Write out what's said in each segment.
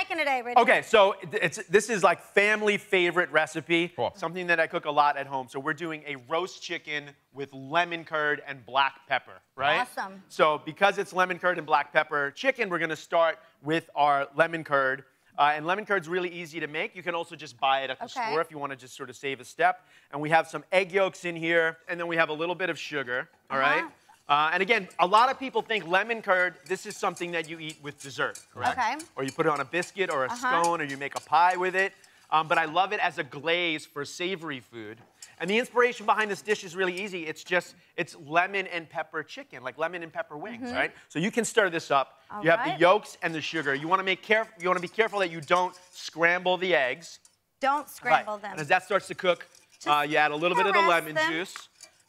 making today, Richard? Okay, so this is like family favorite recipe, Cool. something that I cook a lot at home. So we're doing a roast chicken with lemon curd and black pepper, right? Awesome. So because it's lemon curd and black pepper chicken, we're gonna start with our lemon curd. And lemon curd's really easy to make. You can also just buy it at the store if you want to just sort of save a step. And we have some egg yolks in here, and then we have a little bit of sugar, all right? And again, a lot of people think lemon curd, this is something that you eat with dessert, correct? Okay. Or you put it on a biscuit or a scone, or you make a pie with it. But I love it as a glaze for savory food. And the inspiration behind this dish is really easy. It's lemon and pepper chicken, like lemon and pepper wings, right? So you can stir this up. You have the yolks and the sugar. You want to be careful that you don't scramble the eggs. Don't scramble them. And as that starts to cook, you add a little bit of the lemon juice.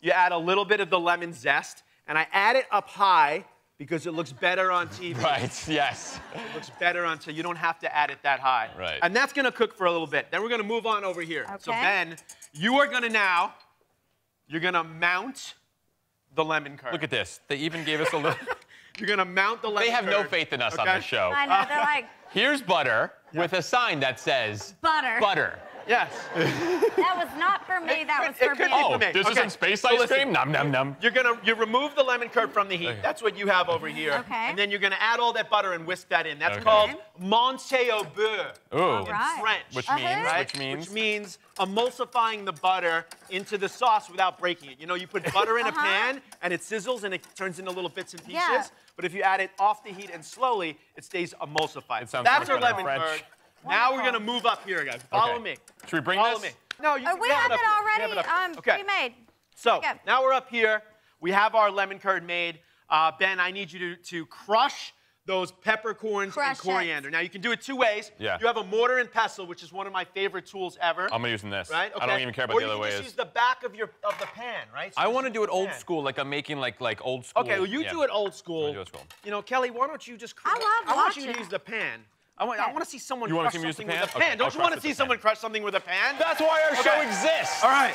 You add a little bit of the lemon zest. And I add it up high because it looks better on TV. Right, yes. It looks better on TV. You don't have to add it that high. Right. And that's going to cook for a little bit. Then we're going to move on over here. So Ben, you are going to you're going to mount the lemon curd. Look at this. They even gave us a little... You're going to mount the lemon curd. They have no faith in us on this show. I know, they're like... Here's butter with a sign that says... Butter. Butter. Yes. That was not for me, that was for me. Oh, this is some space ice cream? Nom, nom, nom. You remove the lemon curd from the heat. That's what you have over here. Okay. And then you're going to add all that butter and whisk that in. That's called monter au beurre in French. Which means emulsifying the butter into the sauce without breaking it. You know, you put butter in a pan and it sizzles and it turns into little bits and pieces. But if you add it off the heat and slowly, it stays emulsified. That's our lemon curd. Now we're going to move up here, guys. Follow me. Should we bring Follow this? me. No, you we have it already pre-made. So now we're up here. We have our lemon curd made. Ben, I need you to crush those peppercorns and coriander. Now, you can do it two ways. Yeah. You have a mortar and pestle, which is one of my favorite tools ever. I'm using this. Right? Okay. I don't even care about the other way. Or you can just use the back of the pan, right? So I want to do it old school, like I'm making like old school. Okay, well, you do it old school. I'm do it old school. You know, Kelly, why don't you just... I want you to use the pan. I want to see someone crush something with a pan. Okay, Don't you want to see someone crush something with a pan? That's why our show exists. All right.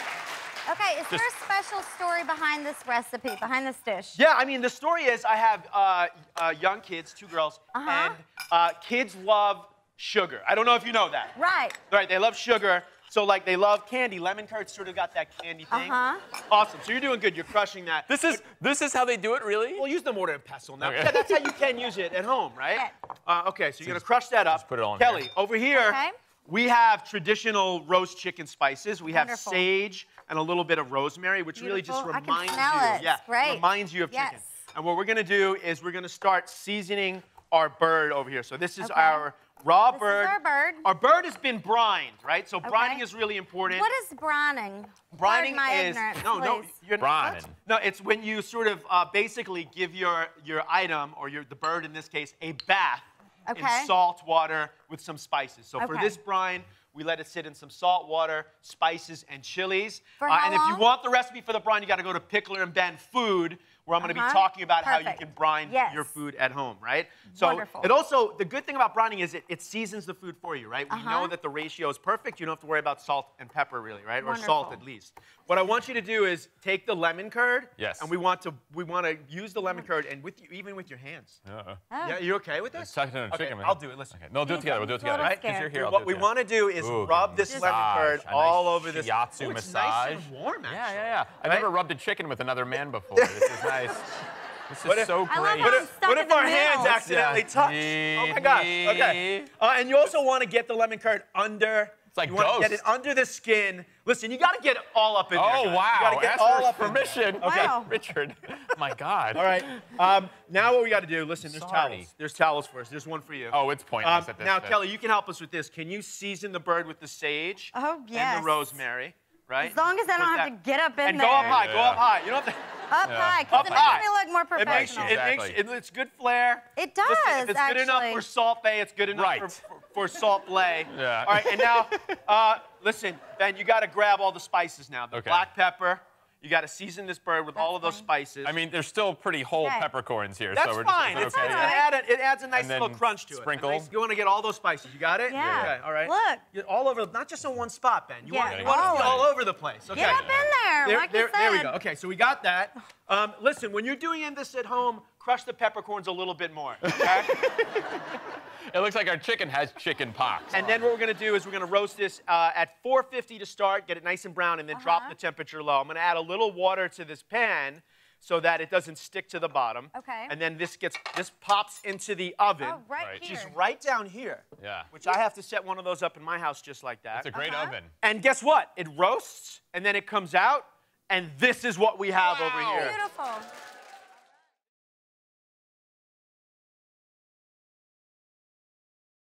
Okay, is there a special story behind this recipe, behind this dish? Yeah, I mean, the story is I have young kids, 2 girls, and kids love sugar. I don't know if you know that. Right. Right, they love sugar. So, like, they love candy. Lemon curd sort of got that candy thing. Awesome. So you're doing good. You're crushing that. This is how they do it, really? Well, use the mortar and pestle now. Yeah, that's how you can use it at home, right? Okay, so you're going to crush that up. Just put it on Kelly, here. over here, we have traditional roast chicken spices. We have sage and a little bit of rosemary, which really just reminds reminds you of chicken. And what we're going to do is we're going to start seasoning our bird over here. So this is our raw bird. This is our bird. Our bird has been brined, right? So brining is really important. What is brining? Brining my is ignorance, you're brining. No, it's when you sort of basically give your item or the bird in this case a bath in salt water with some spices. So for this brine, we let it sit in some salt water, spices, and chilies. For how and if you want the recipe for the brine, you got to go to Pickler Ben Food, where I'm going to be talking about how you can brine your food at home, right? So it also, the good thing about brining is it seasons the food for you, right? We know that the ratio is perfect. You don't have to worry about salt and pepper, really, right? Or salt, at least. What I want you to do is take the lemon curd, and we want to use the lemon curd, and even with your hands. Yeah, you okay with this? Chicken, I'll do it. Listen. Okay. No, we'll do it together. We'll do it together. Right? Because you're here. What we want to do is rub this lemon curd all over this. Shiatsu it's massage. Nice and warm, actually. Yeah. I've never rubbed a chicken with another man before. This is nice. This is so great. What if our hands accidentally touch? Oh my gosh. Okay. And you also want to get the lemon curd under. It's like you want to get it under the skin. Listen, you got to get it all up in there. Oh, wow. You got to get Ask all for up permission. Okay. Richard. My God. All right. Now what we got to do, listen, there's towels. There's towels for us. There's one for you. Oh, it's pointless at this Now, Kelly, you can help us with this. Can you season the bird with the sage and the rosemary? Right? As long as I don't have to get up in there. And go up high, go up high. You don't have to... Up high, because it makes me look more professional. It's good flair. It does, Listen, if it's good enough for Salt Bay, it's good enough for Salt Blay. Yeah. All right, and now, listen, Ben, you got to grab all the spices now. The black pepper. You got to season this bird with all of those spices. I mean, there's still pretty whole peppercorns here. That's so fine. It's fine. It adds a nice little crunch to sprinkle. it. You want to get all those spices. You got it? Yeah. Okay, all right. Look. You're all over, not just in one spot, Ben. You want to be all over the place. Okay. Get up in there, like you said. There we go. Okay, so we got that. Listen, when you're doing this at home, crush the peppercorns a little bit more, okay? It looks like our chicken has chicken pox. And then what we're gonna do is we're gonna roast this at 450 to start, get it nice and brown, and then drop the temperature low. I'm gonna add a little water to this pan so that it doesn't stick to the bottom. Okay. And then this pops into the oven. Oh, right here. Which is right down here. Yeah. Which I have to set one of those up in my house just like that. It's a great oven. And guess what? It roasts, and then it comes out, and this is what we have over here. Beautiful.